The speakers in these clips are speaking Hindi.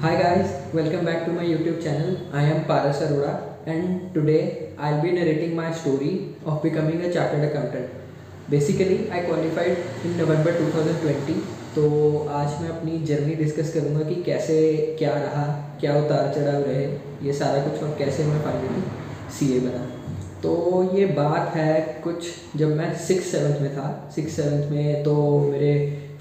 Hi guys, welcome back to my YouTube channel. I am Paras Arora and today I'll be narrating my story of becoming a chartered accountant. Basically, I qualified in November 2020. तो आज मैं अपनी जर्नी डिस्कस करूँगा कि कैसे क्या रहा, क्या उतार चढ़ाव रहे, ये सारा कुछ और कैसे मैं फाइनली सीए बना। तो ये बात है कुछ जब मैं 6th-7th में था। 6th-7th में तो मेरे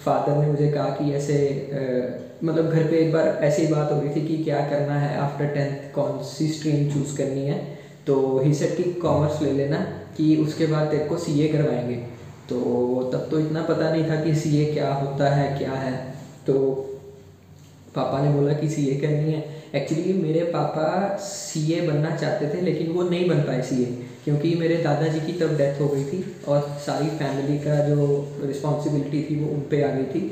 फादर ने मुझे कहा कि ऐसे मतलब घर पे एक बार ऐसी बात हो रही थी कि क्या करना है आफ्टर 10th, कौन सी स्ट्रीम चूज़ करनी है। तो ही सेड कि कॉमर्स ले लेना कि उसके बाद तेरे को सीए करवाएंगे। तो तब तो इतना पता नहीं था कि सीए क्या होता है क्या है। तो पापा ने बोला कि सीए करनी है। एक्चुअली मेरे पापा सीए बनना चाहते थे लेकिन वो नहीं बन पाए सीए, क्योंकि मेरे दादाजी की तब डेथ हो गई थी और सारी फैमिली का जो रिस्पॉन्सिबिलिटी थी वो उन पे आ गई थी।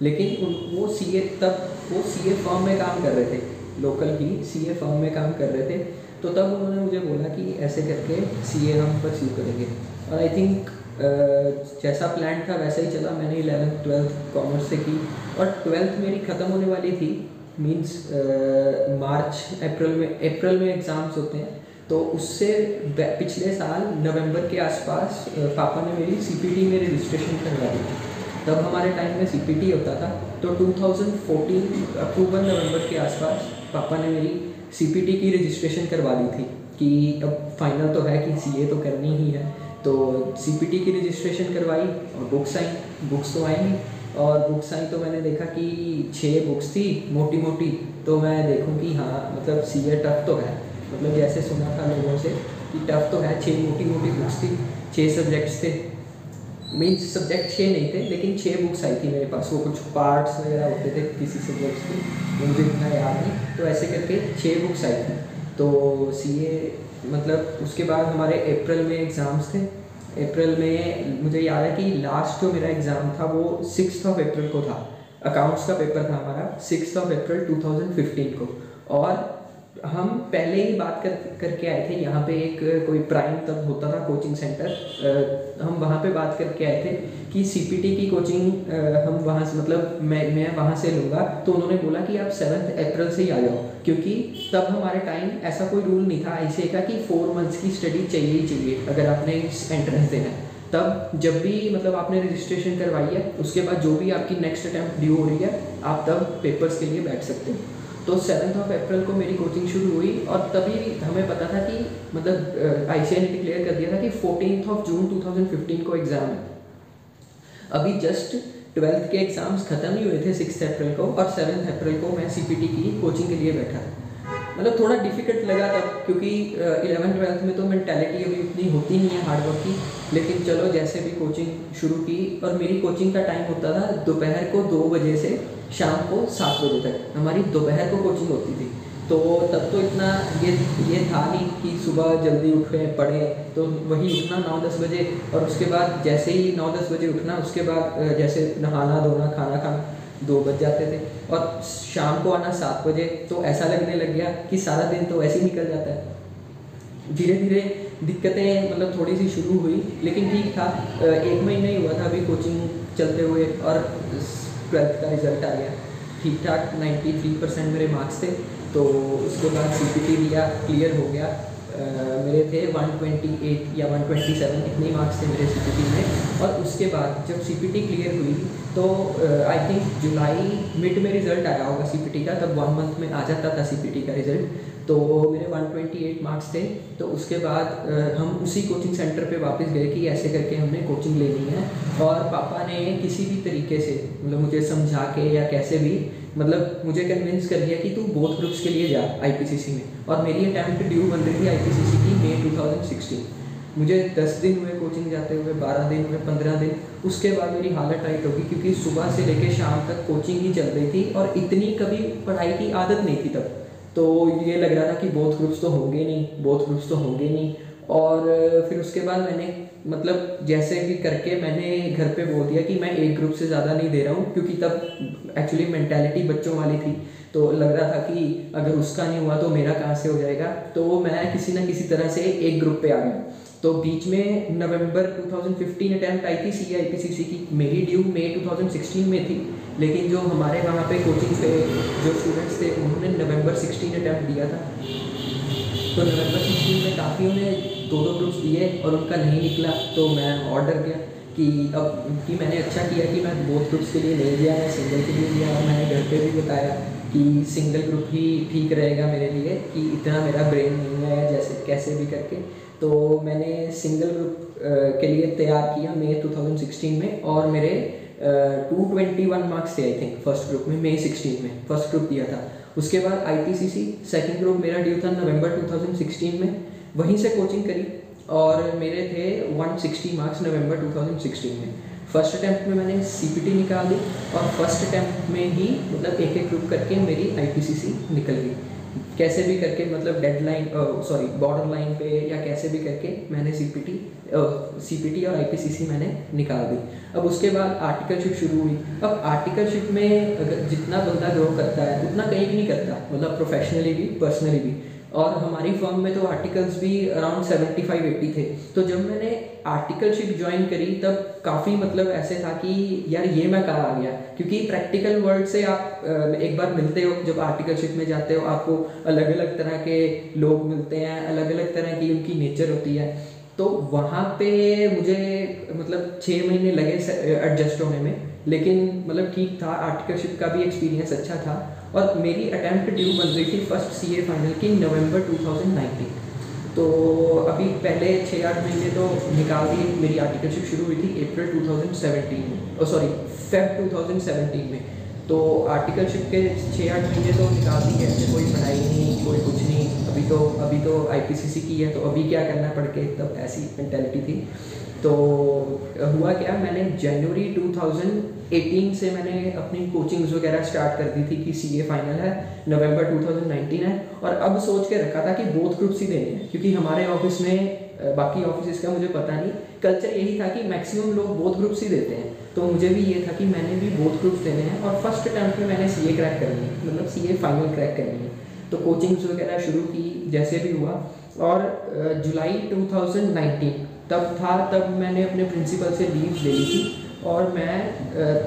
लेकिन वो सीए फर्म में काम कर रहे थे, लोकल ही सीए फर्म में काम कर रहे थे। तो तब उन्होंने मुझे बोला कि ऐसे करके सीए हम परस्यू करेंगे। और आई थिंक जैसा प्लान था वैसा ही चला। मैंने 11th-12th कॉमर्स से की और 12th मेरी ख़त्म होने वाली थी। मींस मार्च अप्रैल में एग्ज़ाम्स होते हैं। तो उससे पिछले साल नवंबर के आसपास पापा ने मेरी सीपीटी में रजिस्ट्रेशन करवा दी थी। तब हमारे टाइम में सीपीटी होता था। तो 2014 अक्टूबर नवंबर के आसपास पापा ने मेरी सीपीटी की रजिस्ट्रेशन करवा दी थी कि अब फाइनल तो है कि सीए तो करनी ही है। तो सीपीटी की रजिस्ट्रेशन करवाई और बुक्स तो आई नहीं। और बुक्स आई तो मैंने देखा कि 6 बुक्स थी मोटी मोटी। तो मैं देखूं कि हाँ मतलब सीए टफ तो है, मतलब जैसे सुना था लोगों से कि टफ तो है। 6 मोटी मोटी बुक्स थी, 6 सब्जेक्ट्स थे। मीन्स सब्जेक्ट 6 नहीं थे लेकिन 6 बुक्स आई थी मेरे पास। वो कुछ पार्ट्स वगैरह होते थे किसी सब्जेक्ट्स के, मुझे इतना याद नहीं। तो ऐसे करके 6 बुक्स आई थी। तो सीए मतलब उसके बाद हमारे अप्रैल में एग्ज़ाम्स थे। अप्रैल में मुझे याद है कि लास्ट जो मेरा एग्ज़ाम था वो 6th ऑफ अप्रैल को था। अकाउंट्स का पेपर था हमारा 6th ऑफ अप्रैल 2015 को। और हम पहले ही बात करके आए थे यहाँ पे एक कोई प्राइम तब होता था कोचिंग सेंटर। हम वहाँ पे बात करके आए थे कि सीपीटी की कोचिंग हम वहाँ से मतलब मैं वहाँ से लूँगा। तो उन्होंने बोला कि आप 7th अप्रैल से ही आ जाओ, क्योंकि तब हमारे टाइम ऐसा कोई रूल नहीं था आईसीए का कि 4 मंथ्स की स्टडी चाहिए ही चाहिए अगर आपने एंट्रेंस देना है। तब जब भी मतलब आपने रजिस्ट्रेशन करवाई है उसके बाद जो भी आपकी नेक्स्ट अटैम्प्ट ड्यू हो रही है आप तब पेपर्स के लिए बैठ सकते हो। तो 7th ऑफ अप्रैल को मेरी कोचिंग शुरू हुई और तभी हमें पता था कि मतलब आईसीए ने डिक्लेयर कर दिया था कि 14th ऑफ जून 2015 को एग्ज़ाम है। अभी जस्ट 12th के एग्ज़ाम्स ख़त्म ही हुए थे 6th अप्रैल को और 7th अप्रैल को मैं सीपीटी की कोचिंग के लिए बैठा था। मतलब थोड़ा डिफ़िकल्ट लगा तब, क्योंकि 11th-12th में तो मेंटालिटी अभी उतनी होती नहीं है हार्डवर्क की। लेकिन चलो जैसे भी कोचिंग शुरू की। और मेरी कोचिंग का टाइम होता था दोपहर को 2 बजे से शाम को 7 बजे तक हमारी दोपहर को कोचिंग होती थी। तो तब तो इतना ये था नहीं कि सुबह जल्दी उठे पढ़े। तो वही उठना 9-10 बजे और उसके बाद जैसे ही 9-10 बजे उठना उसके बाद जैसे नहाना धोना खाना खाना 2 बज जाते थे और शाम को आना 7 बजे। तो ऐसा लगने लग गया कि सारा दिन तो ऐसे ही निकल जाता है। धीरे धीरे दिक्कतें मतलब थोड़ी सी शुरू हुई लेकिन ठीक था। 1 महीना ही हुआ था अभी कोचिंग चलते हुए और 12th का रिज़ल्ट आ गया ठीक ठाक। 93% मेरे मार्क्स थे। तो उसके बाद सीपीटी दिया, क्लियर हो गया। मेरे थे 128 या 127 इतने मार्क्स थे मेरे सीपीटी में। और उसके बाद जब सीपीटी क्लियर हुई तो आई थिंक जुलाई मिड में रिज़ल्ट आया होगा सीपीटी का। तब 1 मंथ में आ जाता था सीपीटी का रिज़ल्ट। तो मेरे 128 मार्क्स थे। तो उसके बाद हम उसी कोचिंग सेंटर पे वापस गए कि ऐसे करके हमने कोचिंग लेनी है। और पापा ने किसी भी तरीके से मतलब मुझे समझा के या कैसे भी मतलब मुझे कन्विंस कर दिया कि तू बोथ ग्रुप्स के लिए जा आईपीसीसी में। और मेरी अटैम्प्ट ड्यू बन रही थी आईपीसीसी की मई 2016। मुझे 10 दिन हुए कोचिंग जाते हुए, 12 दिन हुए, 15 दिन। उसके बाद मेरी हालत टाइट होगी क्योंकि सुबह से लेकर शाम तक कोचिंग ही चल रही थी और इतनी कभी पढ़ाई की आदत नहीं थी तब। तो ये लग रहा था कि बोथ ग्रुप्स तो होंगे नहीं। और फिर उसके बाद मैंने मतलब जैसे भी करके मैंने घर पे बोल दिया कि मैं एक ग्रुप से ज़्यादा नहीं दे रहा हूँ, क्योंकि तब एक्चुअली मेंटालिटी बच्चों वाली थी। तो लग रहा था कि अगर उसका नहीं हुआ तो मेरा कहाँ से हो जाएगा। तो मैं किसी ना किसी तरह से एक ग्रुप पे आ गया। तो बीच में नवंबर 2015 अटैम्प्ट आई थी सीआईपीसीसी की। मेरी ड्यू मई 2016 में थी लेकिन जो हमारे वहाँ पे कोचिंग पे जो स्टूडेंट्स थे उन्होंने नवंबर 16 अटैम्प्ट दिया था। तो नवंबर 16 में काफ़ी उन्हें 2-2 ग्रुप्स दिए और उनका नहीं निकला, तो मैं और डर गया कि मैंने अच्छा किया कि मैं बोथ ग्रुप्स के लिए नहीं गया, मैं सिंगल के लिए गया। और मैंने घर पे भी बताया कि सिंगल ग्रुप ही ठीक रहेगा मेरे लिए, कि इतना मेरा ब्रेन नहीं आया जैसे कैसे भी करके। तो मैंने सिंगल ग्रुप के लिए तैयार किया मई 2016 में, और मेरे 221 मार्क्स थे आई थिंक फर्स्ट ग्रुप में, मई 16 में फर्स्ट ग्रुप दिया था। उसके बाद IPCC सेकंड ग्रुप मेरा ड्यू था नवंबर 2016 में, वहीं से कोचिंग करी और मेरे थे 160 मार्क्स नवंबर 2016 में। फर्स्ट अटैम्प्ट में मैंने CPT निकाल दी और फर्स्ट अटैम्प्ट में ही मतलब एक एक ग्रुप करके मेरी IPCC निकल गई। कैसे भी करके मतलब डेडलाइन बॉर्डर लाइन पे या कैसे भी करके मैंने CPT और IPCC मैंने निकाल दी। अब उसके बाद आर्टिकलशिप शुरू हुई। अब आर्टिकलशिप में अगर जितना बंदा ग्रो करता है उतना कहीं भी नहीं करता, मतलब प्रोफेशनली भी पर्सनली भी। और हमारी फर्म में तो आर्टिकल्स भी अराउंड 75-80 थे। तो जब मैंने आर्टिकलशिप ज्वाइन करी तब काफ़ी मतलब ऐसे था कि यार ये मैं कहाँ आ गया, क्योंकि प्रैक्टिकल वर्ल्ड से आप एक बार मिलते हो, जब आर्टिकलशिप में जाते हो आपको अलग अलग तरह के लोग मिलते हैं, अलग अलग तरह की उनकी नेचर होती है। तो वहाँ पे मुझे मतलब 6 महीने लगे एडजस्ट होने में, लेकिन मतलब ठीक था, आर्टिकलशिप का भी एक्सपीरियंस अच्छा था। और मेरी अटैम्प्ट ड्यू बन रही थी फर्स्ट CA फाइनल की नवंबर 2019। तो अभी पहले 6-8 महीने तो निकाल दिए। मेरी आर्टिकलशिप शुरू हुई थी अप्रैल 2017 में, फेब 2017 में। तो आर्टिकलशिप के 6-8 महीने तो निकाल दिए, ऐसे कोई पढ़ाई नहीं, कोई कुछ नहीं। अभी तो IPCC की है, तो अभी क्या करना पड़ के, तब ऐसी मेंटेलिटी थी। तो हुआ क्या, मैंने जनवरी 2018 से मैंने अपनी कोचिंग्स वगैरह स्टार्ट कर दी थी कि CA फाइनल है, नवंबर 2019 है। और अब सोच के रखा था कि बोथ ग्रुप्स ही देने हैं, क्योंकि हमारे ऑफिस में बाकी ऑफिस का मुझे पता नहीं, कल्चर यही था कि मैक्सिमम लोग बोथ ग्रुप्स ही देते हैं। तो मुझे भी ये था कि मैंने भी बोथ ग्रुप्स देने हैं और फर्स्ट अटैम्प्ट में मैंने CA क्रैक करनी है, मतलब CA फाइनल क्रैक करनी है। तो कोचिंग्स वगैरह शुरू की जैसे भी हुआ। और जुलाई 2019 तब मैंने अपने प्रिंसिपल से लीव्स ले ली थी। और मैं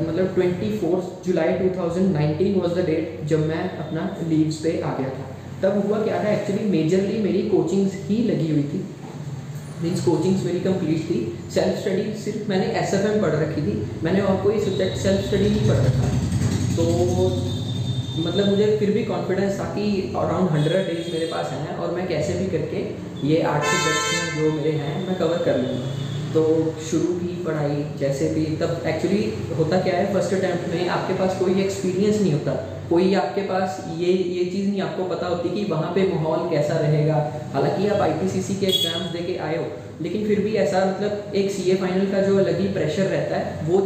मतलब 24 जुलाई 2019 वाज द डेट जब मैं अपना लीव्स पे आ गया था। तब हुआ क्या था, एक्चुअली मेजरली मेरी कोचिंग्स ही लगी हुई थी, मीन्स कोचिंग्स मेरी कंप्लीट थी। सेल्फ स्टडी सिर्फ मैंने SFM पढ़ रखी थी, मैंने और कोई सब्जेक्ट सेल्फ स्टडी नहीं पढ़ रखा। तो मतलब मुझे फिर भी कॉन्फिडेंस था कि अराउंड 100 डेज मेरे पास हैं और मैं कैसे भी करके ये 8 सब्जेक्ट्स जो मेरे हैं मैं कवर कर लूँगा। तो शुरू की पढ़ाई जैसे भी। तब एक्चुअली होता क्या है, फर्स्ट अटैम्प्ट में आपके पास कोई एक्सपीरियंस नहीं होता, कोई आपके पास ये चीज़ नहीं आपको पता होती कि वहाँ पे माहौल कैसा रहेगा। हालांकि आप IPCC के एग्जाम्स दे के आए हो, लेकिन फिर भी ऐसा मतलब एक CA फाइनल का जो अलग ही प्रेशर रहता है, वो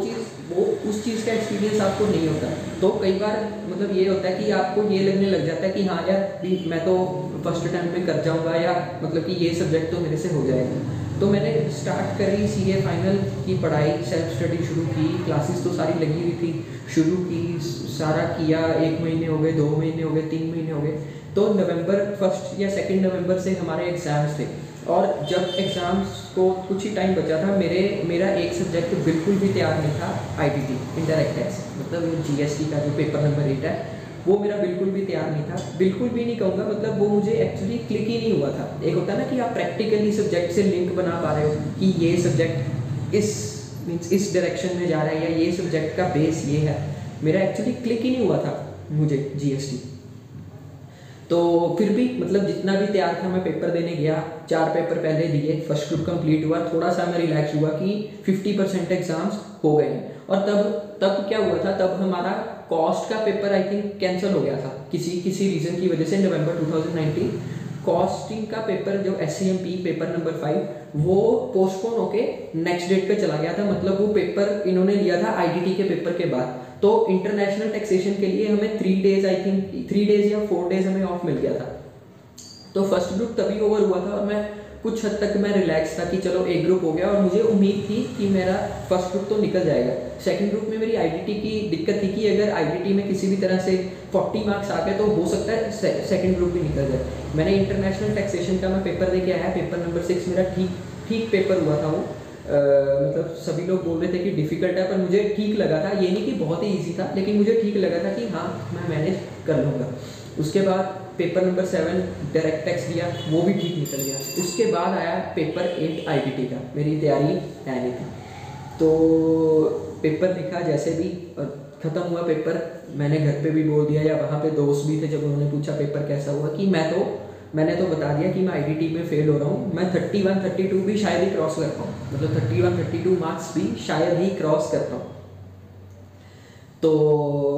उस चीज़ का एक्सपीरियंस आपको नहीं होता। तो कई बार मतलब ये होता है कि आपको ये लगने लग जाता है कि हाँ यार मैं तो फर्स्ट अटैम्प्ट में कर जाऊँगा, या मतलब कि ये सब्जेक्ट तो मेरे से हो जाएगा। तो मैंने स्टार्ट करी CA फाइनल की पढ़ाई, सेल्फ स्टडी शुरू की, क्लासेस तो सारी लगी हुई थी, शुरू की, सारा किया। 1 महीने हो गए, 2 महीने हो गए, 3 महीने हो गए। तो नवंबर 1 या 2 नवंबर से हमारे एग्ज़ाम्स थे। और जब एग्ज़ाम्स को कुछ ही टाइम बचा था, मेरा एक सब्जेक्ट बिल्कुल भी तैयार नहीं था, ITT इंडायरेक्ट टैक्स, मतलब GST का जो पेपर नंबर 8 है, वो मेरा बिल्कुल भी तैयार नहीं था। बिल्कुल भी नहीं कहूँगा, मतलब वो मुझे एक्चुअली क्लिक ही नहीं हुआ था। एक होता है ना कि आप प्रैक्टिकली सब्जेक्ट से लिंक बना पा रहे हो कि ये सब्जेक्ट इस डायरेक्शन में जा रहा है, या ये सब्जेक्ट का बेस ये है। मेरा एक्चुअली क्लिक ही नहीं हुआ था मुझे GST। तो फिर भी मतलब जितना भी तैयार था मैं पेपर देने गया। 4 पेपर पहले दिए, फर्स्ट ग्रुप कंप्लीट हुआ, थोड़ा सा मैं रिलैक्स हुआ कि 50% एग्जाम्स हो गए हैं। और तब क्या हुआ था, तब हमारा कॉस्ट का पेपर आई थिंक कैंसिल हो गया था किसी रीज़न की वजह से। नवंबर 2019 कॉस्टिंग का पेपर जो SCMP पेपर नंबर 5 वो पोस्टपोन होके नेक्स्ट डेट पे चला गया था। मतलब वो पेपर इन्होंने लिया था ITT के पेपर के बाद। तो इंटरनेशनल टैक्सेशन के लिए हमें 3 डेज आई थिंक 3 डेज या 4 डेज हमें ऑफ मिल गया था। तो फर्स्ट ग्रुप तभी ओवर हुआ था और मैं कुछ हद तक मैं रिलैक्स था कि चलो एक ग्रुप हो गया, और मुझे उम्मीद थी कि मेरा फर्स्ट ग्रुप तो निकल जाएगा। सेकंड ग्रुप में मेरी ITT की दिक्कत थी कि अगर ITT में किसी भी तरह से 40 मार्क्स आ गए तो हो सकता है सेकंड ग्रुप भी निकल जाए। मैंने इंटरनेशनल टैक्सेशन का मैं पेपर दे के आया, पेपर नंबर 6 मेरा ठीक पेपर हुआ था वो। मतलब सभी लोग बोल रहे थे कि डिफ़िकल्ट है, पर मुझे ठीक लगा था। ये नहीं कि बहुत ही ईजी था, लेकिन मुझे ठीक लगा था कि हाँ मैं मैनेज कर लूँगा। उसके बाद पेपर नंबर 7 डायरेक्ट टैक्स दिया, वो भी ठीक निकल गया। उसके बाद आया पेपर 8 आईडीटी का, मेरी तैयारी है नहीं थी, तो पेपर लिखा जैसे भी और ख़त्म हुआ पेपर। मैंने घर पे भी बोल दिया, या वहाँ पे दोस्त भी थे, जब उन्होंने पूछा पेपर कैसा हुआ, कि मैंने तो बता दिया कि मैं आईडीटी में फ़ेल हो रहा हूँ। मैं 31 32 भी शायद ही क्रॉस कर पाऊँ, मतलब 31 32 मार्क्स भी शायद ही क्रॉस कर पाऊँ। तो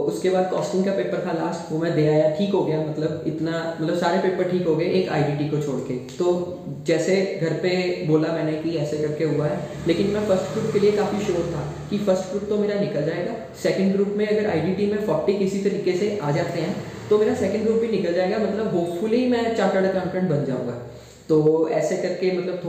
उसके बाद कॉस्टिंग का पेपर था लास्ट, वो मैं दे आया, ठीक हो गया। मतलब इतना, मतलब सारे पेपर ठीक हो गए एक आईडीटी को छोड़ के। तो जैसे घर पे बोला मैंने कि ऐसे करके हुआ है, लेकिन मैं फर्स्ट ग्रुप के लिए काफ़ी श्योर था कि फर्स्ट ग्रुप तो मेरा निकल जाएगा। सेकंड ग्रुप में अगर आईडीटी में 40 किसी तरीके से आ जाते हैं तो मेरा सेकंड ग्रुप भी निकल जाएगा, मतलब होपफुली मैं चार्टर्ड अकाउंटेंट बन जाऊँगा। तो ऐसे करके मतलब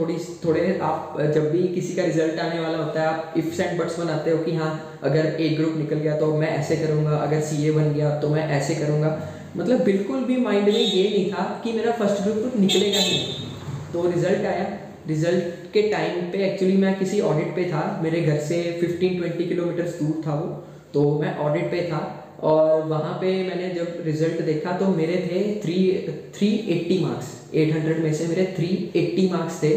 थोड़े आप जब भी किसी का रिजल्ट आने वाला होता है, आप इफ्स एंड बट्स बनाते हो कि हाँ अगर ए ग्रुप निकल गया तो मैं ऐसे करूँगा, अगर सीए बन गया तो मैं ऐसे करूँगा। मतलब बिल्कुल भी माइंड में ये नहीं था कि मेरा फर्स्ट ग्रुप निकलेगा ही। तो रिजल्ट आया, रिजल्ट के टाइम पे एक्चुअली मैं किसी ऑडिट पे था, मेरे घर से 15-20 किलोमीटर दूर था वो, तो मैं ऑडिट पे था। और वहाँ पे मैंने जब रिजल्ट देखा तो मेरे थे 380 मार्क्स, 800 में से मेरे 380 मार्क्स थे।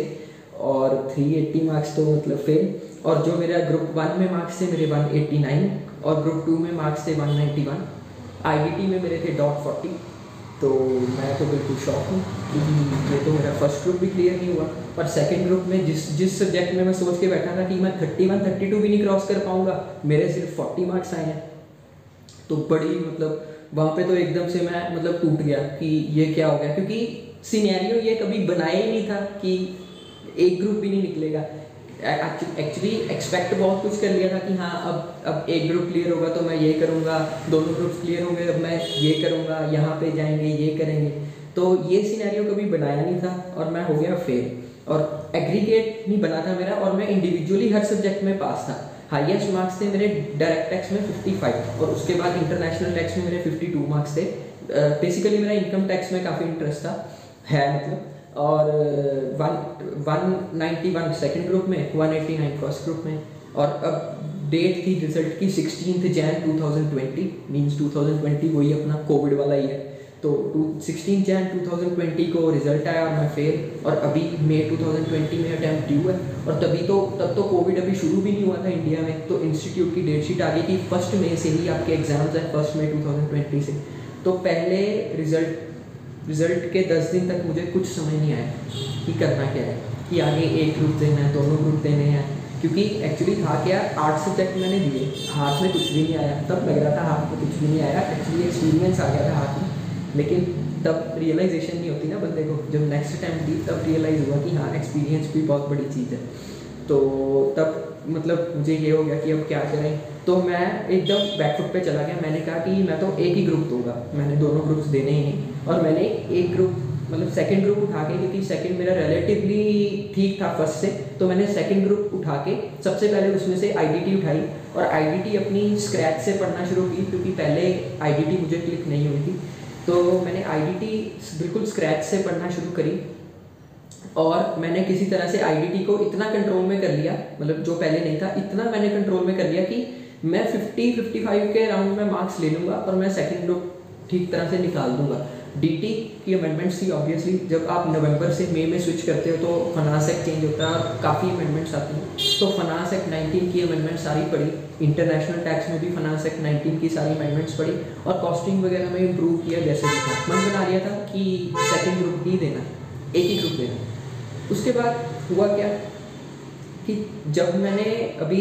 और 380 मार्क्स तो मतलब फेल। और जो मेरा ग्रुप 1 में मार्क्स थे मेरे 189, और ग्रुप 2 में मार्क्स थे 191। आईडीटी में मेरे थे .40। तो मैं तो बिल्कुल शॉक हूँ कि ये तो मेरा फर्स्ट ग्रुप भी क्लियर नहीं हुआ। पर सेकंड ग्रुप में जिस सब्जेक्ट में मैं सोच के बैठा था कि मैं 31 32 भी नहीं क्रॉस कर पाऊँगा, मेरे सिर्फ 40 मार्क्स आए हैं। तो बड़ी मतलब वहाँ पे तो एकदम से मैं मतलब टूट गया कि ये क्या हो गया, क्योंकि सिनेरियो ये कभी बनाया ही नहीं था कि एक ग्रुप भी नहीं निकलेगा। एक्चुअली एक्सपेक्ट बहुत कुछ कर लिया था कि हाँ अब एक ग्रुप क्लियर होगा तो मैं ये करूँगा, दोनों ग्रुप्स क्लियर होंगे अब मैं ये करूँगा, यहाँ पे जाएंगे ये करेंगे। तो ये सिनेरियो कभी बनाया नहीं था और मैं हो गया फेल। और एग्रीगेट नहीं बना था मेरा, और मैं इंडिविजुअली हर सब्जेक्ट में पास था। हाईएस्ट मार्क्स थे मेरे डायरेक्ट टैक्स में 55, और उसके बाद इंटरनेशनल टैक्स में मेरे 52 मार्क्स थे। बेसिकली मेरा इनकम टैक्स में काफ़ी इंटरेस्ट था, है मतलब। और 191 सेकंड ग्रुप में, 189 फर्स्ट ग्रुप में। और अब डेट थी रिजल्ट की 16 जैन 2020, मीन्स 2020 वही अपना कोविड वाला ईयर। तो 16 जैन 2020 को रिजल्ट आया और मैं फेल। और अभी मई 2020 में अटैम्प्ट ड्यू है, और तब तो कोविड अभी शुरू भी नहीं हुआ था इंडिया में। तो इंस्टीट्यूट की डेट शीट आ गई कि 1 मई से ही आपके एग्जाम्स हैं, 1 मई 2020 से। तो पहले रिजल्ट के 10 दिन तक मुझे कुछ समझ नहीं आया कि करना क्या है, कि आगे एक ग्रुप देना है, दोनों ग्रुप देने हैं। क्योंकि एक्चुअली था क्या, 8 सब्जेक्ट मैंने दिए, हाथ में कुछ भी नहीं आया। तब लग रहा था हाथ में कुछ भी नहीं आया, एक्चुअली एक्सपीरियंस आ गया था हाथ में। लेकिन तब रियलाइजेशन नहीं होती ना बंदे को, जब नेक्स्ट टाइम दी तब रियलाइज़ हुआ कि हाँ एक्सपीरियंस भी बहुत बड़ी चीज़ है। तो तब मतलब मुझे ये हो गया कि अब क्या करें। तो मैं एकदम बैकफुट पे चला गया। मैंने कहा कि मैं तो एक ही ग्रुप दूंगा, मैंने दोनों ग्रुप्स देने ही नहीं। और मैंने एक ग्रुप मतलब सेकंड ग्रुप उठा के, क्योंकि सेकंड मेरा रिलेटिवली ठीक था फर्स्ट से, तो मैंने सेकंड ग्रुप उठा के सबसे पहले उसमें से आईडीटी उठाई। और आईडीटी अपनी स्क्रैच से पढ़ना शुरू की, क्योंकि पहले आईडीटी मुझे क्लिक नहीं हुई थी। तो मैंने आईडीटी बिल्कुल स्क्रैच से पढ़ना शुरू करी। और मैंने किसी तरह से आईडीटी को इतना कंट्रोल में कर लिया, मतलब जो पहले नहीं था इतना मैंने कंट्रोल में कर लिया कि मैं 50-55 के राउंड में मार्क्स ले लूँगा और मैं सेकंड ग्रुप ठीक तरह से निकाल दूंगा। डीटी की अमेंडमेंट्स थी ऑब्वियसली, जब आप नवंबर से मई में स्विच करते हो तो फनास एक्ट चेंज होता है और काफ़ी अमेंडमेंट्स आती हैं। तो फनास एक्ट 19 की अमेंडमेंट सारी पढ़ी, इंटरनेशनल टैक्स में भी फनास एक्ट 19 की सारी अमेंडमेंट्स पढ़ी, और कॉस्टिंग वगैरह में इंप्रूव किया जैसे भी था। मन बना लिया था कि सेकेंड ग्रुप ही देना, एक ही ग्रुप देना। उसके बाद हुआ क्या कि जब मैंने अभी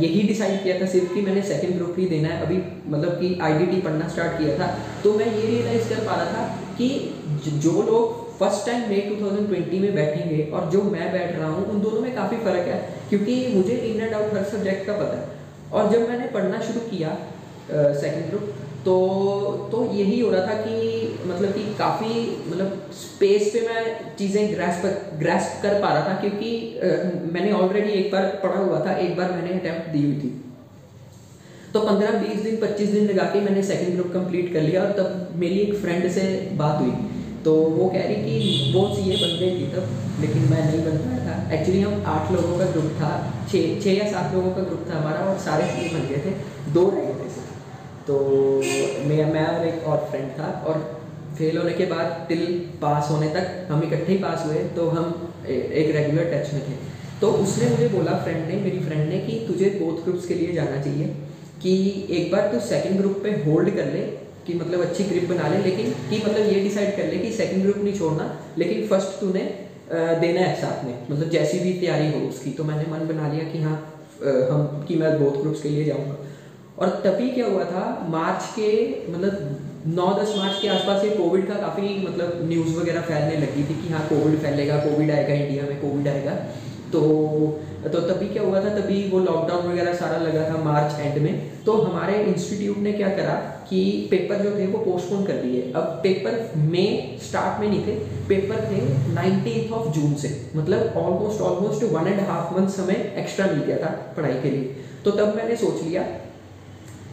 यही डिसाइड किया था सिर्फ कि मैंने सेकंड ग्रुप ही देना है, अभी मतलब कि आईडीटी पढ़ना स्टार्ट किया था, तो मैं ये रियलाइज़ कर पा रहा था कि जो लोग फर्स्ट टाइम मई 2020 में बैठेंगे और जो मैं बैठ रहा हूँ, उन दोनों में काफ़ी फ़र्क है, क्योंकि मुझे in and out her subject का पता है। और जब मैंने पढ़ना शुरू किया सेकंड ग्रुप, तो यही हो रहा था कि मतलब कि काफ़ी मतलब स्पेस पे मैं चीज़ें ग्रैस्प कर पा रहा था, क्योंकि मैंने ऑलरेडी एक बार पढ़ा हुआ था, एक बार मैंने अटैम्प्ट दी हुई थी। तो 15-20 दिन 25 दिन लगा के मैंने सेकंड ग्रुप कंप्लीट कर लिया। और तब मेरी एक फ्रेंड से बात हुई, तो वो कह रही कि वो सीए बन गई थी तब, लेकिन मैं नहीं बन पाया था। एक्चुअली हम 8 लोगों का ग्रुप था, 6 या 7 लोगों का ग्रुप था हमारा, और सारे सीए बन गए थे, 2 रह गए थे सिर्फ। तो मैं और एक और फ्रेंड था, और फेल होने के बाद टिल पास होने तक हम इकट्ठे ही पास हुए, तो हम एक रेगुलर टच में थे। तो उसने मुझे बोला, मेरी फ्रेंड ने, कि तुझे बोथ ग्रुप्स के लिए जाना चाहिए, कि एक बार तू सेकंड ग्रुप पे होल्ड कर ले, कि मतलब अच्छी ग्रिप बना ले, लेकिन कि मतलब ये डिसाइड कर ले कि सेकंड ग्रुप नहीं छोड़ना, लेकिन फर्स्ट तूने देना है साथ में, मतलब जैसी भी तैयारी हो उसकी। तो मैंने मन बना लिया कि हाँ मैं बोथ ग्रुप्स के लिए जाऊँगा। और तभी क्या हुआ था, मार्च के मतलब 9-10 मार्च के आसपास ये कोविड का काफ़ी मतलब न्यूज़ वगैरह फैलने लगी थी कि हाँ कोविड फैलेगा, कोविड आएगा इंडिया में, कोविड आएगा। तो तभी क्या हुआ था, तभी वो लॉकडाउन वगैरह सारा लगा था मार्च एंड में। तो हमारे इंस्टीट्यूट ने क्या करा कि पेपर जो थे वो पोस्टपोन कर दिए। अब पेपर मई स्टार्ट में नहीं थे, पेपर थे 19 जून से, मतलब ऑलमोस्ट 1.5 मंथ हमें एक्स्ट्रा मिल गया था पढ़ाई के लिए। तो तब मैंने सोच लिया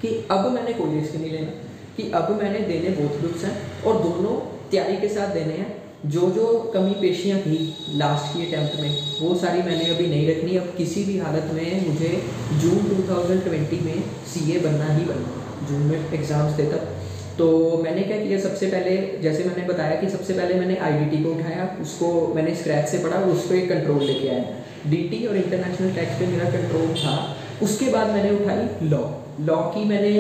कि अब मैंने कोई रिस्क नहीं लेना, कि अब मैंने देने बोथ ग्रुप्स हैं, और दोनों तैयारी के साथ देने हैं। जो जो कमी पेशियाँ थी लास्ट की अटैम्प्ट में, वो सारी मैंने अभी नहीं रखनी। अब किसी भी हालत में मुझे जून 2020 में सीए बनना ही बनना, जून में एग्ज़ाम्स थे तब। तो मैंने क्या किया, सबसे पहले जैसे मैंने बताया कि सबसे पहले मैंने आईडीटी को उठाया, उसको मैंने स्क्रैच से पढ़ा, उस पर कंट्रोल लेके आया। डीटी और इंटरनेशनल टैक्स पे मेरा कंट्रोल था। उसके बाद मैंने उठाई लॉ की, मैंने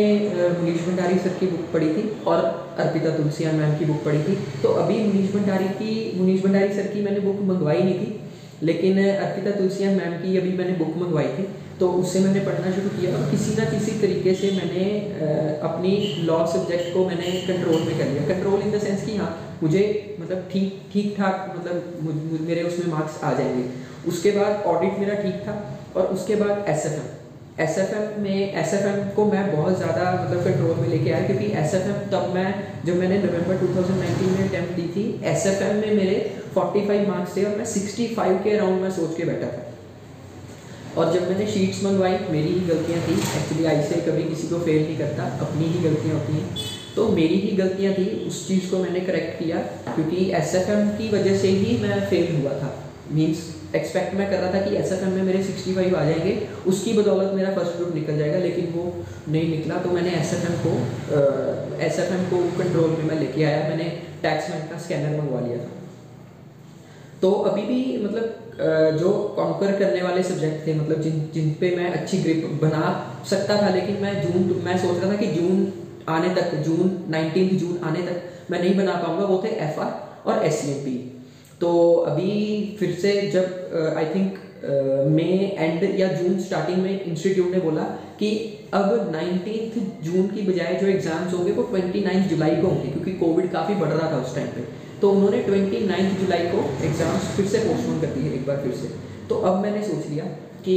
मुनीश भंडारी सर की बुक पढ़ी थी और अर्पिता तुलसियान मैम की बुक पढ़ी थी। तो अभी मुनीश भंडारी सर की मैंने बुक मंगवाई नहीं थी, लेकिन अर्पिता तुलसियान मैम की अभी मैंने बुक मंगवाई थी, तो उससे मैंने पढ़ना शुरू किया। और किसी ना किसी तरीके से मैंने अपनी लॉ सब्जेक्ट को मैंने कंट्रोल में कर लिया। कंट्रोल इन द सेंस कि हाँ मुझे मतलब ठीक ठाक मतलब मेरे उसमें मार्क्स आ जाएंगे। उसके बाद ऑडिट मेरा ठीक था, और उसके बाद एसएफएम को मैं बहुत ज़्यादा मतलब कंट्रोल में लेके आया, क्योंकि एसएफएम तब जब मैंने नवंबर 2019 में अटैम्प्ट दी थी, एसएफएम में मेरे 45 मार्क्स थे, और मैं 65 के अराउंड में सोच के बैठा था। और जब मैंने शीट्स मंगवाई, मेरी ही गलतियाँ थी, एक्चुअली आई से कभी किसी को फेल नहीं करता, अपनी ही गलतियाँ होती हैं, तो मेरी ही गलतियाँ थी। उस चीज़ को मैंने करेक्ट किया, क्योंकि एसएफएम की वजह से ही मैं फेल हुआ था। मीन्स एक्सपेक्ट मैं कर रहा था कि एसएफएम में मेरे 65 आ जाएंगे, उसकी बदौलत मेरा फर्स्ट ग्रुप निकल जाएगा, लेकिन वो नहीं निकला। तो मैंने एसएफएम को कंट्रोल में मैं लेके आया। मैंने टैक्समैन का स्कैनर मंगवा लिया था। तो अभी भी मतलब जो कॉन्कर करने वाले सब्जेक्ट थे, मतलब जिन पे मैं अच्छी ग्रिप बना सकता था, लेकिन मैं सोच रहा था कि जून 19 जून आने तक मैं नहीं बना पाऊंगा, वो थे एफआर और एससीएमपी। तो अभी फिर से जब आई थिंक मई एंड या जून स्टार्टिंग में इंस्टीट्यूट ने बोला कि अब 19 जून की बजाय जो एग्जाम्स होंगे वो 29 जुलाई को होंगे, क्योंकि कोविड काफ़ी बढ़ रहा था उस टाइम पे। तो उन्होंने 29 जुलाई को एग्जाम्स फिर से पोस्टपोन कर दिए एक बार फिर से। तो अब मैंने सोच लिया कि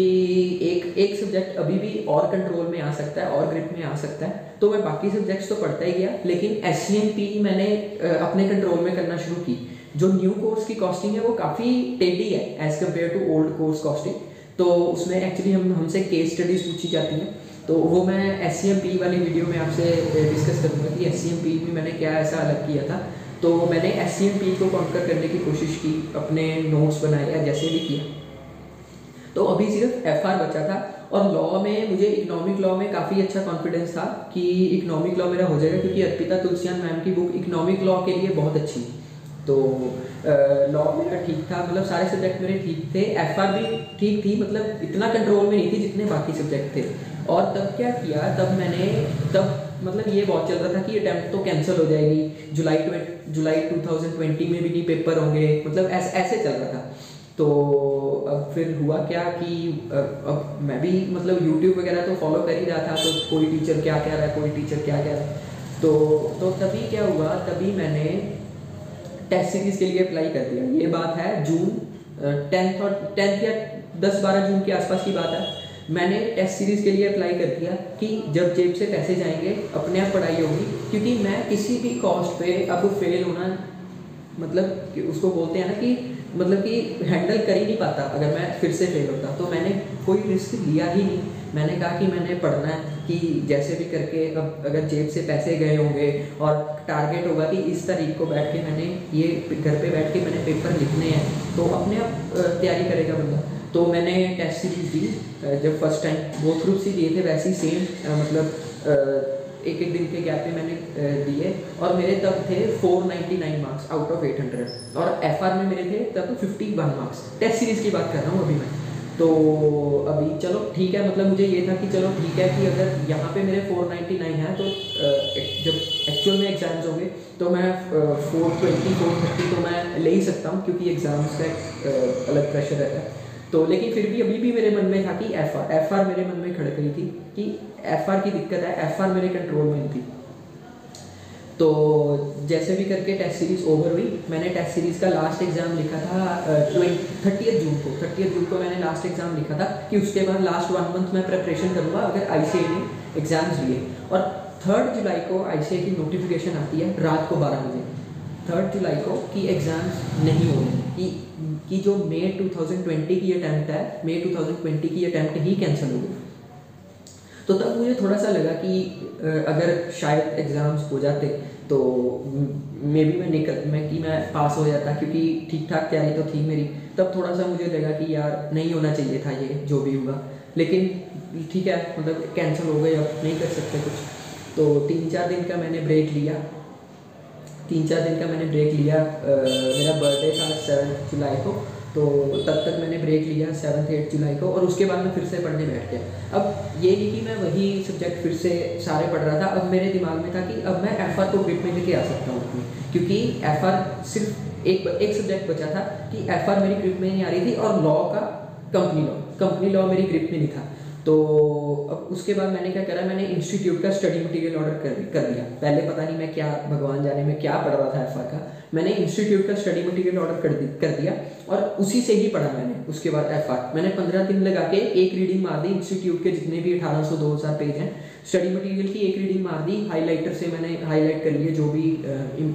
एक सब्जेक्ट अभी भी और कंट्रोल में आ सकता है, और ग्रिप में आ सकता है, तो मैं बाकी सब्जेक्ट्स तो पढ़ता ही गया, लेकिन एससीएमपी मैंने अपने कंट्रोल में करना शुरू की। जो न्यू कोर्स की कॉस्टिंग है वो काफ़ी टेढ़ी है as compare to old course costing. तो उसमें एक्चुअली हमसे केस स्टडीज़ पूछी जाती हैं, तो वो मैं एससीएमपी वाली वीडियो में आपसे डिस्कस करूँगा कि एससीएमपी में मैंने क्या ऐसा अलग किया था। तो मैंने एससीएमपी को कॉन्कर करने की कोशिश की, अपने नोट्स बनाए या जैसे भी किया। तो अभी सिर्फ एफआर बचा था, और लॉ में मुझे इकोनॉमिक लॉ में काफ़ी अच्छा कॉन्फिडेंस था कि इकोनॉमिक लॉ मेरा हो जाएगा, क्योंकि अर्पिता तुलसियान मैम की बुक इकोनॉमिक लॉ के लिए बहुत अच्छी। तो लॉ मेरा ठीक था, मतलब सारे सब्जेक्ट मेरे ठीक थे, एफआर भी ठीक थी, मतलब इतना कंट्रोल में नहीं थी जितने बाकी सब्जेक्ट थे। और तब क्या किया, तब मतलब ये बहुत चल रहा था कि अटैम्प्ट तो कैंसिल हो जाएगी, जुलाई 2020 में भी नहीं पेपर होंगे, मतलब ऐसे चल रहा था। तो अब फिर हुआ क्या कि अब मैं भी मतलब यूट्यूब वगैरह तो फॉलो कर ही रहा था, तो कोई टीचर क्या कह रहा है, कोई टीचर क्या कह रहा है। तो तभी क्या हुआ, तभी मैंने टेस्ट सीरीज़ के लिए अप्लाई कर दिया। ये बात है जून 10th या 10-12 जून के आसपास की बात है। मैंने टेस्ट सीरीज़ के लिए अप्लाई कर दिया कि जब जेब से पैसे जाएंगे अपने आप पढ़ाई होगी, क्योंकि मैं किसी भी कॉस्ट पे अब फेल होना मतलब कि उसको बोलते हैं ना कि मतलब कि हैंडल कर ही नहीं पाता अगर मैं फिर से फेल होता। तो मैंने कोई रिस्क लिया ही नहीं। मैंने कहा कि मैंने पढ़ना है, कि जैसे भी करके अब अगर जेब से पैसे गए होंगे और टारगेट होगा कि इस तारीख को बैठ के मैंने ये घर पे बैठ के मैंने पेपर लिखने हैं, तो अपने आप तैयारी करेगा बंदा। तो मैंने टेस्ट सीरीज दी, जब फर्स्ट टाइम बोथ ग्रुप्स ही दिए थे वैसे ही सेम, मतलब एक एक दिन के गैप पे मैंने दिए, और मेरे तब थे 499 मार्क्स आउट ऑफ 800, और एफआर में मेरे थे तब 51 मार्क्स। टेस्ट सीरीज़ की बात कर रहा हूँ अभी मैं। तो अभी चलो ठीक है, मतलब मुझे ये था कि चलो ठीक है कि अगर यहाँ पे मेरे 499 है तो जब एक्चुअल में एग्जाम्स होंगे तो मैं 420 430 तो मैं ले ही सकता हूँ, क्योंकि एग्ज़ाम्स का एक अलग प्रेशर रहता है। तो लेकिन फिर भी अभी भी मेरे मन में था कि एफआर मेरे मन में खड़क रही थी कि एफआर की दिक्कत है, एफआर मेरे कंट्रोल में नहीं थी। तो जैसे भी करके टेस्ट सीरीज़ ओवर हुई। मैंने टेस्ट सीरीज़ का लास्ट एग्ज़ाम लिखा था 30 जून को। 30 जून को मैंने लास्ट एग्ज़ाम लिखा था कि उसके बाद लास्ट 1 मंथ मैं प्रिपरेशन करूँगा अगर आईसीए ने एग्ज़ाम्स लिए। और 3 जुलाई को आईसीए की नोटिफिकेशन आती है रात को 12 बजे, 3 जुलाई को, कि एग्ज़ाम्स नहीं हो रहे, कि जो मई 2020 की अटैम्प्ट है, मई 2020 की अटैम्प्ट ही कैंसिल हो गई। तो तब मुझे थोड़ा सा लगा कि अगर शायद एग्ज़ाम्स हो जाते तो मे बी मैं पास हो जाता, क्योंकि ठीक ठाक तैयारी तो थी मेरी। तब थोड़ा सा मुझे लगा कि यार नहीं होना चाहिए था ये जो भी हुआ, लेकिन ठीक है, मतलब कैंसिल हो गए, अब नहीं कर सकते कुछ। तो 3-4 दिन का मैंने ब्रेक लिया। 3-4 दिन का मैंने ब्रेक लिया। मेरा बर्थडे था 7 जुलाई को, तो तब तक मैंने ब्रेक लिया 7-8 जुलाई को, और उसके बाद मैं फिर से पढ़ने बैठ गया। अब ये नहीं कि मैं वही सब्जेक्ट फिर से सारे पढ़ रहा था, अब मेरे दिमाग में था कि अब मैं एफआर को ग्रिप में लेके आ सकता हूँ अपनी, क्योंकि एफआर सिर्फ एक सब्जेक्ट बचा था कि एफआर मेरी ग्रिप में नहीं आ रही थी, और लॉ का कंपनी लॉ मेरी ग्रिप में नहीं था। तो अब उसके बाद मैंने क्या करा, मैंने इंस्टीट्यूट का स्टडी मटेरियल ऑर्डर कर दिया। पहले पता नहीं मैं क्या, भगवान जाने में क्या पढ़ रहा था एफआर का, मैंने इंस्टीट्यूट का स्टडी मटेरियल ऑर्डर कर दिया, और उसी से ही पढ़ा मैंने। उसके बाद एफआर मैंने 15 दिन लगा के एक रीडिंग मार दी, इंस्टीट्यूट के जितने भी 1800-2000 पेज हैं स्टडी मटेरियल की, एक रीडिंग मार दी। हाईलाइटर से मैंने हाईलाइट कर लिए जो भी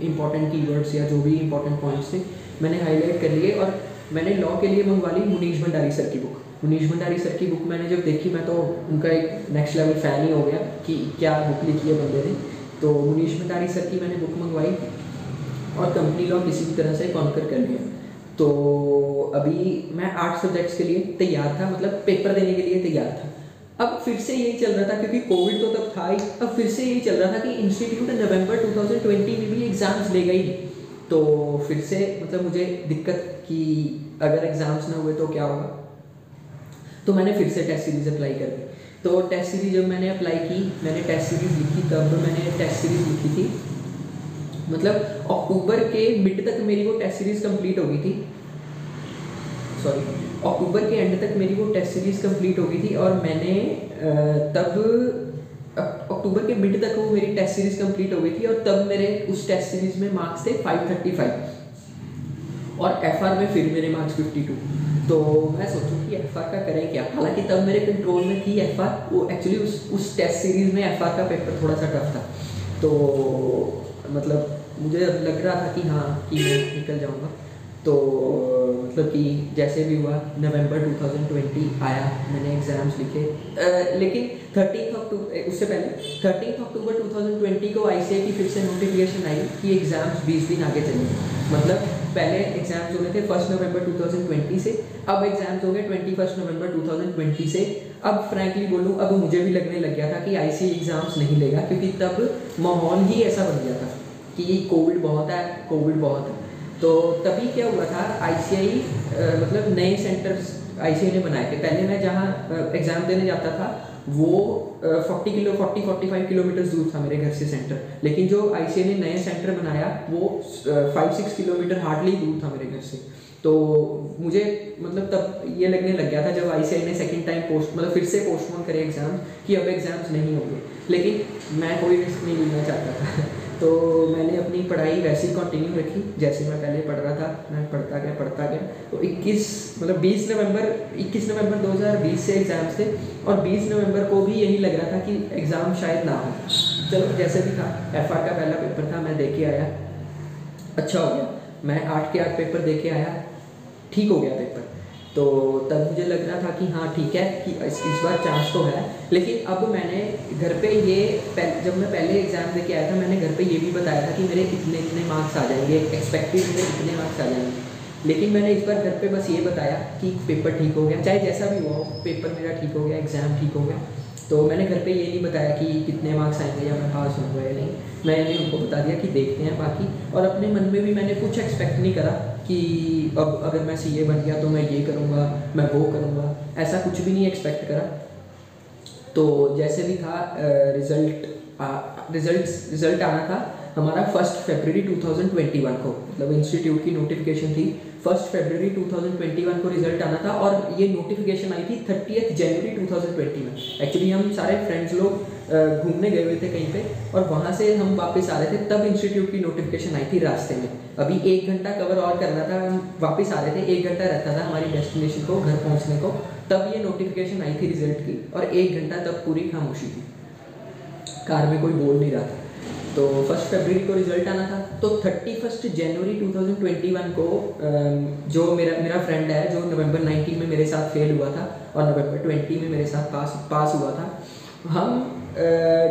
इंपॉर्टेंट कीवर्ड्स या जो भी इंपॉर्टेंट पॉइंट्स थे मैंने हाईलाइट कर लिए। और मैंने लॉ के लिए मंगवा ली मुनीश भंडारी सर की बुक। मुनीश भंडारी सर की बुक मैंने जब देखी, मैं तो उनका एक नेक्स्ट लेवल फ़ैन ही हो गया कि क्या बुक लिखी है बंदे ने। तो मुनीश भंडारी सर की मैंने बुक मंगवाई और कंपनी लॉ किसी भी तरह से कॉन्कर कर लिया। तो अभी मैं 8 सब्जेक्ट्स के लिए तैयार था, मतलब पेपर देने के लिए तैयार था। अब फिर से यही चल रहा था, क्योंकि कोविड तो तब था ही, अब फिर से यही चल रहा था कि इंस्टीट्यूट नवंबर 2020 में भी एग्ज़ाम्स लेगा ही नहीं। तो फिर से मतलब मुझे दिक्कत कि अगर एग्ज़ाम्स ना हुए तो क्या होगा। तो मैंने फिर से टेस्ट सीरीज़ अप्लाई कर दी। तो टेस्ट सीरीज़ जब मैंने अप्लाई की, मैंने टेस्ट सीरीज़ लिखी, तब मैंने टेस्ट सीरीज़ लिखी थी, मतलब अक्टूबर के मिड तक मेरी वो टेस्ट सीरीज़ कंप्लीट हो गई थी। सॉरी, अक्टूबर के एंड तक मेरी वो टेस्ट सीरीज़ कंप्लीट हो गई थी, और मैंने तब अक्टूबर के मिड तक वो मेरी टेस्ट सीरीज़ कंप्लीट हो गई थी, और तब मेरे उस टेस्ट सीरीज़ में मार्क्स थे 535, और एफआर में फिर मेरे मार्क्स 52। तो मैं सोचूं कि एफआर का करें क्या, हालांकि तब मेरे कंट्रोल में थी एफआर। वो एक्चुअली उस टेस्ट सीरीज़ में एफआर का पेपर थोड़ा सा टफ था, तो मतलब मुझे लग रहा था कि हाँ कि मैं निकल जाऊँगा। तो मतलब कि जैसे भी हुआ नवंबर 2020 आया, मैंने एग्ज़ाम्स लिखे, लेकिन 13 अक्टूबर, उससे पहले 13 अक्टूबर 2020 को आईसीए की फिर से नोटिफिकेशन आई कि एग्ज़ाम्स 20 दिन आगे चलेंगे। मतलब पहले एग्ज़ाम्स हो रहे थे 1 नवंबर 2020 से, अब एग्ज़ाम्स हो गए 21 नवंबर 2020 से। अब फ्रैंकली बोलूँ, अब मुझे भी लगने लग गया था कि आईसीए एग्ज़ाम्स नहीं लेगा, क्योंकि तब माहौल ही ऐसा बन गया था कि कोविड बहुत है। तो तभी क्या हुआ था, आईसीआई मतलब नए सेंटर्स आईसीआई ने बनाए थे। पहले मैं जहाँ एग्ज़ाम देने जाता था वो 40-45 किलोमीटर दूर था मेरे घर से सेंटर, लेकिन जो आईसीआई ने नए सेंटर बनाया वो 5-6 किलोमीटर हार्डली दूर था मेरे घर से। तो मुझे मतलब तब ये लगने लग गया था जब आईसीआई ने सेकंड टाइम मतलब फिर से पोस्टपोन करे एग्ज़ाम, कि अब एग्ज़ाम्स नहीं होंगे, लेकिन मैं कोई रिस्क नहीं लेना चाहता था। तो मैंने अपनी पढ़ाई वैसी कंटिन्यू रखी जैसे मैं पहले पढ़ रहा था। मैं पढ़ता गया। तो 21 नवंबर 2020 से एग्ज़ाम्स थे, और 20 नवंबर को भी यही लग रहा था कि एग्ज़ाम शायद ना हो। चलो जैसे भी था, एफआर का पहला पेपर था, मैं दे के आया, अच्छा हो गया। मैं 8 के 8 पेपर दे के आया, ठीक हो गया पेपर। तो तब मुझे लग रहा था कि हाँ ठीक है कि इस बार चांस तो है। लेकिन अब मैंने घर पे ये जब मैं पहले एग्ज़ाम दे के आया था, मैंने घर पे ये भी बताया था कि मेरे इतने इतने मार्क्स आ जाएंगे, एक्सपेक्टेड मेरे इतने मार्क्स आ जाएंगे। लेकिन मैंने इस बार घर पे बस ये बताया कि पेपर ठीक हो गया, चाहे जैसा भी हुआ हो, पेपर मेरा ठीक हो गया, एग्ज़ाम ठीक हो गया। तो मैंने घर पे ये नहीं बताया कि कितने मार्क्स आएंगे या मैं पास होऊंगा या नहीं। मैंने उनको बता दिया कि देखते हैं बाकी। और अपने मन में भी मैंने कुछ एक्सपेक्ट नहीं करा कि अब अगर मैं सीए बन गया तो मैं ये करूँगा, मैं वो करूँगा, ऐसा कुछ भी नहीं एक्सपेक्ट करा। तो जैसे भी था रिज़ल्ट आना था हमारा 1 फरवरी 2021 को, मतलब इंस्टीट्यूट की नोटिफिकेशन थी। 1 फरवरी 2021 को रिजल्ट आना था और ये नोटिफिकेशन आई थी 30 जनवरी 2020 में। एक्चुअली हम सारे फ्रेंड्स लोग घूमने गए हुए थे कहीं पे और वहाँ से हम वापस आ रहे थे, तब इंस्टीट्यूट की नोटिफिकेशन आई थी रास्ते में। अभी 1 घंटा कवर और करना था, हम वापस आ रहे थे, 1 घंटा रहता था हमारी डेस्टिनेशन को घर पहुँचने को, तब ये नोटिफिकेशन आई थी रिजल्ट की। और 1 घंटा तब पूरी खामोशी थी, कार में कोई बोल नहीं रहा था। तो 1 फरवरी को रिजल्ट आना था। तो 31 जनवरी 2021 को जो मेरा फ्रेंड है जो नवंबर 19 में मेरे साथ फेल हुआ था और नवंबर 20 में मेरे साथ पास हुआ था, हम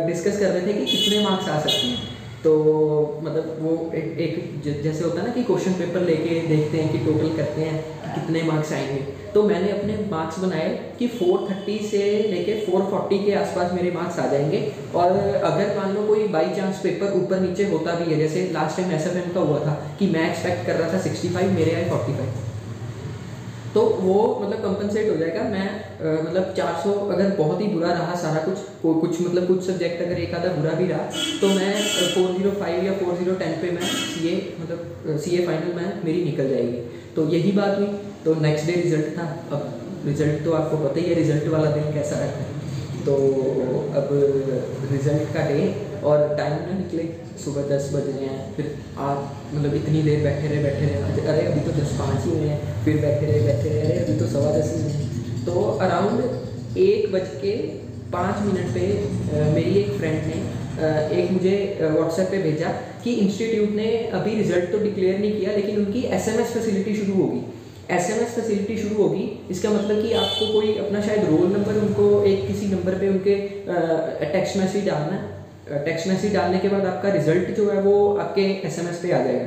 डिस्कस कर रहे थे कि कितने मार्क्स आ सकते हैं। तो मतलब वो एक जैसे होता है ना कि क्वेश्चन पेपर लेके देखते हैं कि टोटल करते हैं कि कितने मार्क्स आएंगे। तो मैंने अपने मार्क्स बनाए कि 430 से लेके 440 के आसपास मेरे मार्क्स आ जाएंगे। और अगर मान लो कोई बाई चांस पेपर ऊपर नीचे होता भी है, जैसे लास्ट टाइम एसएफएम का हुआ था कि मैं एक्सपेक्ट कर रहा था 65, मेरे आए 45, तो वो मतलब कंपनसेट हो जाएगा। मैं मतलब 400 अगर बहुत ही बुरा रहा सारा कुछ मतलब कुछ सब्जेक्ट अगर एक आधा बुरा भी रहा तो मैं 405 या 4010 पे मैं सीए फाइनल में मेरी निकल जाएगी। तो यही बात हुई। तो नेक्स्ट डे रिजल्ट था। अब रिजल्ट तो आपको पता ही है रिजल्ट वाला दिन कैसा रहता है। तो अब रिजल्ट का डे और टाइम ना निकले, सुबह 10 बज रहे हैं, फिर आप मतलब इतनी देर बैठे रहे, अरे अभी तो 10:05 ही हुए हैं, फिर बैठे रहे, अरे अभी तो 10:15 ही हुए हैं। तो अराउंड 1:05 पे मेरी एक फ्रेंड ने एक मुझे व्हाट्सएप पे भेजा कि इंस्टीट्यूट ने अभी रिजल्ट तो डिक्लेयर नहीं किया, लेकिन उनकी एसएमएस फैसिलिटी शुरू होगी। एसएमएस फैसिलिटी शुरू होगी, इसका मतलब कि आपको कोई अपना शायद रोल नंबर उनको एक किसी नंबर पे उनके टेक्स्ट मैसेज डालना है। टेक्स्ट मैसेज डालने के बाद आपका रिजल्ट जो है वो आपके एसएमएस पे आ जाएगा।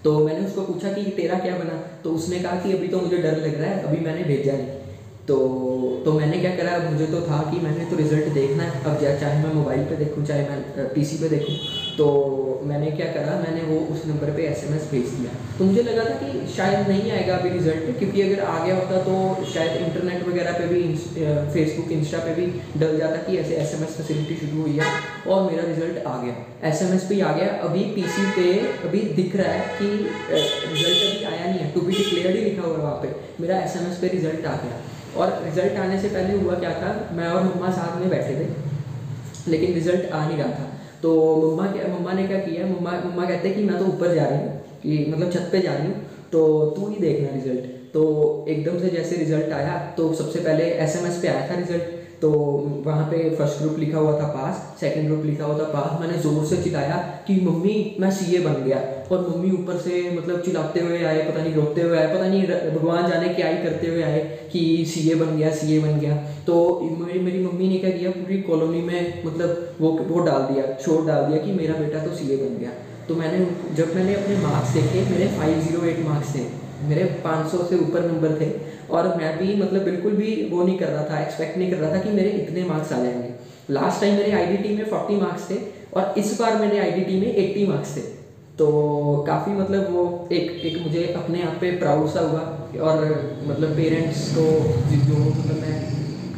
तो मैंने उसको पूछा कि तेरा क्या बना, तो उसने कहा कि अभी तो मुझे डर लग रहा है, अभी मैंने भेजा नहीं। तो मैंने क्या करा, मुझे तो था कि मैंने तो रिजल्ट देखना है, अब चाहे मैं मोबाइल पे देखूं चाहे मैं पीसी पे देखूं। तो मैंने क्या करा, मैंने वो उस नंबर पे एसएमएस भेज दिया। तो मुझे लगा था कि शायद नहीं आएगा अभी रिजल्ट, क्योंकि अगर आ गया होता तो शायद इंटरनेट वगैरह पे भी फेसबुक इंस्टा पे भी डल जाता कि ऐसे एसएमएस फैसिलिटी शुरू हुई है। और मेरा रिजल्ट आ गया, एसएमएस पे आ गया। अभी पीसी पे अभी दिख रहा है कि रिजल्ट अभी आया नहीं है, टू बी डिक्लेयर्ड ही लिखा हुआ है वहाँ पे, मेरा एसएमएस पे रिजल्ट आ गया। और रिजल्ट आने से पहले हुआ क्या था, मैं और मम्मा साथ में बैठे थे, लेकिन रिजल्ट आ नहीं रहा था। तो मम्मा ने क्या किया, मम्मा कहते हैं कि मैं तो ऊपर जा रही हूँ, कि मतलब छत पे जा रही हूँ, तो तू ही देखना रिजल्ट। तो एकदम से जैसे रिजल्ट आया तो सबसे पहले एसएमएस पे आया था रिजल्ट। तो वहाँ पे फर्स्ट ग्रुप लिखा हुआ था पास, सेकंड ग्रुप लिखा हुआ था पास। मैंने ज़ोर से चिल्लाया कि मम्मी मैं सीए बन गया। और मम्मी ऊपर से मतलब चिल्लाते हुए आए, पता नहीं रोते हुए आए, पता नहीं भगवान जाने क्या ही करते हुए आए कि सीए बन गया, सीए बन गया। तो मेरी मम्मी ने क्या किया, पूरी कॉलोनी में मतलब वो डाल दिया, शोर डाल दिया कि मेरा बेटा तो सीए बन गया। तो जब मैंने अपने मार्क्स देखे, मेरे 508 मार्क्स थे, मेरे 500 से ऊपर नंबर थे। और मैं भी मतलब बिल्कुल भी वो नहीं कर रहा था, एक्सपेक्ट नहीं कर रहा था कि मेरे इतने मार्क्स आ जाएंगे। लास्ट टाइम मेरे आईडीटी में 40 मार्क्स थे और इस बार मेरे आईडीटी में 80 मार्क्स थे। तो काफ़ी मतलब वो एक मुझे अपने आप पे प्राउड सा हुआ। और मतलब पेरेंट्स को जो मतलब मैं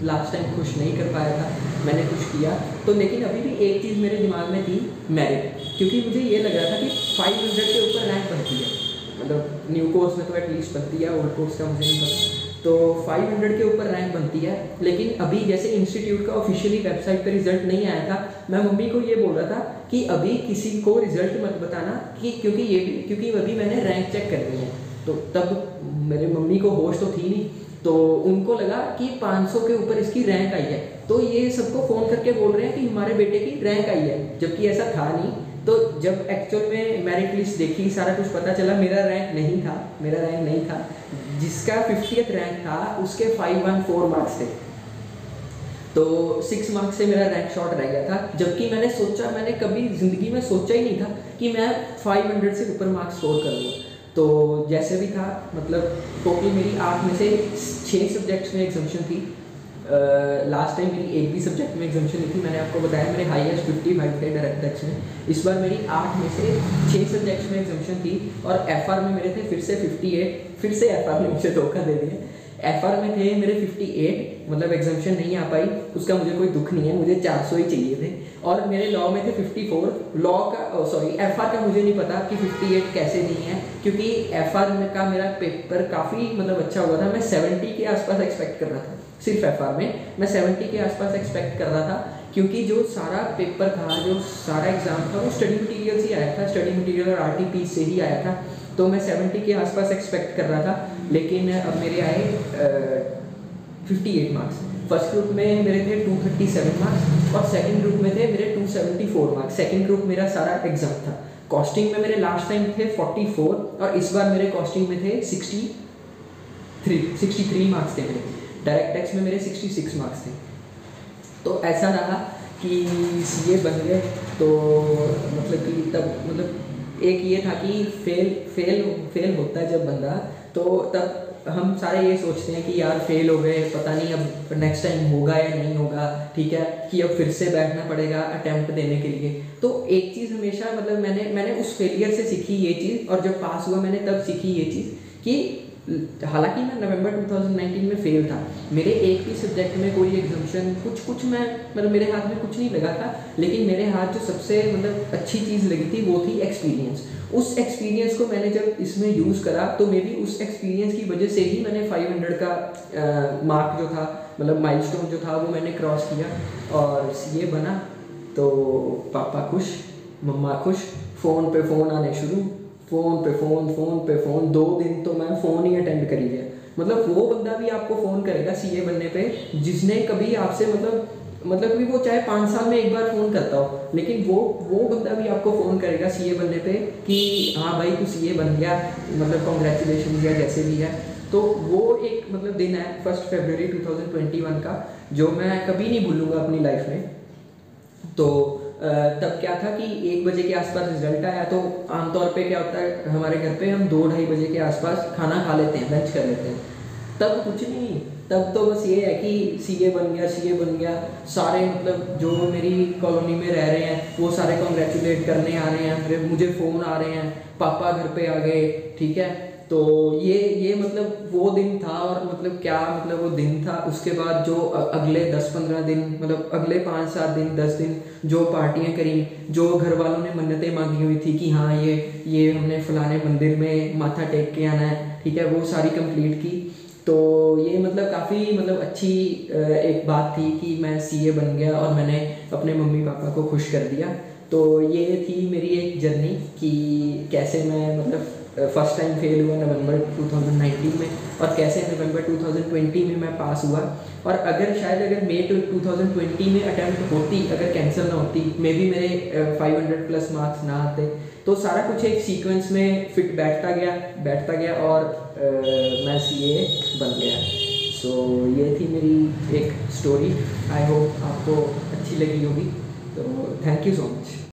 लास्ट टाइम खुश नहीं कर पाया था, मैंने कुछ किया। तो लेकिन अभी भी एक चीज़ मेरे दिमाग में थी, मेरिट, क्योंकि मुझे ये लग रहा था कि 500 के ऊपर रैंक बनती है, मतलब न्यू कोर्स में तो एटलीस्ट बनती है, ओल्ड कोर्स का मुझे नहीं पता। तो 500 के ऊपर रैंक बनती है। लेकिन अभी जैसे इंस्टीट्यूट का ऑफिशियली वेबसाइट पर रिजल्ट नहीं आया था, मैं मम्मी को ये बोल रहा था कि अभी किसी को रिजल्ट मत बताना, कि क्योंकि अभी मैंने रैंक चेक करनी है। तो तब मेरे मम्मी को होश तो थी नहीं, तो उनको लगा कि 500 के ऊपर इसकी रैंक आई है। तो ये सबको फ़ोन करके बोल रहे हैं कि हमारे बेटे की रैंक आई है, जबकि ऐसा था नहीं। तो जब एक्चुअल में मेरिट लिस्ट देखी, सारा कुछ पता चला, मेरा रैंक नहीं था। जिसका 50th रैंक था उसके 514 मार्क्स थे, तो 6 मार्क्स से मेरा रैंक शॉर्ट रह गया था। जबकि मैंने कभी ज़िंदगी में सोचा ही नहीं था कि मैं 500 से ऊपर मार्क्स स्कोर करूँगा। तो जैसे भी था, मतलब टोटल मेरी 8 में से 6 सब्जेक्ट्स में एग्जामिशन थी। लास्ट टाइम मेरी एक भी सब्जेक्ट में एग्जामिशन नहीं थी। मैंने आपको बताया मेरे हाईएस्ट 55 थे डायरेक्ट टैक्स में। इस बार मेरी 8 में से 6 सब्जेक्ट्स में एग्जामिशन थी, और एफआर में मेरे थे फिर से 58। फिर से एफआर ने मुझे धोखा दे दिया। एफआर में थे मेरे 58, मतलब एग्जामिशन नहीं आ पाई, उसका मुझे कोई दुख नहीं है, मुझे 400 ही चाहिए थे। और मेरे लॉ में थे 54। लॉ का सॉरी एफआर का मुझे नहीं पता कि 58 कैसे नहीं है, क्योंकि एफआर का मेरा पेपर काफ़ी मतलब अच्छा हुआ था। मैं 70 के आसपास एक्सपेक्ट कर रहा था, सिर्फ एफआर में मैं 70 के आसपास एक्सपेक्ट कर रहा था, क्योंकि जो सारा पेपर था, जो सारा एग्जाम था, वो स्टडी मटेरियल से आया था, स्टडी मटेरियल और आरटीपी से ही आया था। तो मैं 70 के आसपास एक्सपेक्ट कर रहा था, लेकिन अब मेरे आए 58 मार्क्स। फर्स्ट ग्रुप में मेरे थे 237 मार्क्स, और सेकंड ग्रुप में थे मेरे 274 मार्क्स। सेकंड ग्रुप मेरा सारा एग्जाम था। कॉस्टिंग में मेरे लास्ट टाइम थे 44, और इस बार मेरे कॉस्टिंग में थे 63 मार्क्स थे मेरे। डायरेक्ट टैक्स में मेरे 66 मार्क्स थे। तो ऐसा रहा कि सीए बन गए, तो मतलब कि तब मतलब एक ये था कि फेल होता है जब बंदा, तो तब हम सारे ये सोचते हैं कि यार फेल हो गए, पता नहीं अब नेक्स्ट टाइम होगा या नहीं होगा, ठीक है, कि अब फिर से बैठना पड़ेगा अटेम्प्ट देने के लिए। तो एक चीज़ हमेशा मतलब मैंने उस फेलियर से सीखी ये चीज़, और जब पास हुआ मैंने तब सीखी ये चीज़ कि हालांकि मैं नवंबर 2019 में फेल था, मेरे एक भी सब्जेक्ट में कोई एग्जामिशन कुछ मैं मतलब मेरे हाथ में कुछ नहीं लगा था, लेकिन मेरे हाथ जो सबसे मतलब अच्छी चीज़ लगी थी वो थी एक्सपीरियंस। उस एक्सपीरियंस को मैंने जब इसमें यूज़ करा, तो मे बी उस एक्सपीरियंस की वजह से ही मैंने 500 का मार्क जो था, मतलब माइलस्टोन जो था, वो मैंने क्रॉस किया और सीए बना। तो पापा खुश, मम्मा खुश, फ़ोन पे फ़ोन आने शुरू, फ़ोन पे फ़ोन। 2 दिन तो मैं फ़ोन ही अटेंड करी गया। मतलब वो बंदा भी आपको फ़ोन करेगा सीए बनने पे जिसने कभी आपसे मतलब कि वो चाहे 5 साल में एक बार फ़ोन करता हो, लेकिन वो बंदा भी आपको फ़ोन करेगा सीए बनने पे कि हाँ भाई तू सीए बन गया, मतलब कॉन्ग्रेचुलेशन या जैसे भी है। तो वो एक मतलब दिन है 1 फरवरी 2021 का, जो मैं कभी नहीं भूलूँगा अपनी लाइफ में। तो तब क्या था कि 1 बजे के आसपास रिजल्ट आया। तो आमतौर पे क्या होता है हमारे घर पे, हम 2-2:30 बजे के आसपास खाना खा लेते हैं, लंच कर लेते हैं। तब कुछ नहीं, तब तो बस ये है कि सीए बन गया। सारे मतलब जो मेरी कॉलोनी में रह रहे हैं वो सारे कॉन्ग्रेचुलेट करने आ रहे हैं, फिर मुझे फ़ोन आ रहे हैं, पापा घर पे आ गए, ठीक है। तो ये मतलब वो दिन था, और मतलब क्या मतलब वो दिन था। उसके बाद जो अगले 10-15 दिन, मतलब अगले 5-7 दिन 10 दिन जो पार्टियां करी, जो घर वालों ने मन्नतें मांगी हुई थी कि हाँ ये हमने फलाने मंदिर में माथा टेक के आना है, ठीक है, वो सारी कंप्लीट की। तो ये मतलब काफ़ी मतलब अच्छी एक बात थी कि मैं सीए बन गया और मैंने अपने मम्मी पापा को खुश कर दिया। तो ये थी मेरी एक जर्नी कि कैसे मैं मतलब फर्स्ट टाइम फेल हुआ नवंबर 2019 में, और कैसे नवंबर 2020 में मैं पास हुआ। और अगर मई 2020 में अटैम्प्ट होती, अगर कैंसिल ना होती, मे बी मेरे 500 प्लस मार्क्स ना आते, तो सारा कुछ एक सीक्वेंस में फिट बैठता गया और मैं सीए बन गया। सो ये थी मेरी एक स्टोरी। आई होप आपको अच्छी लगी होगी। तो थैंक यू सो मच।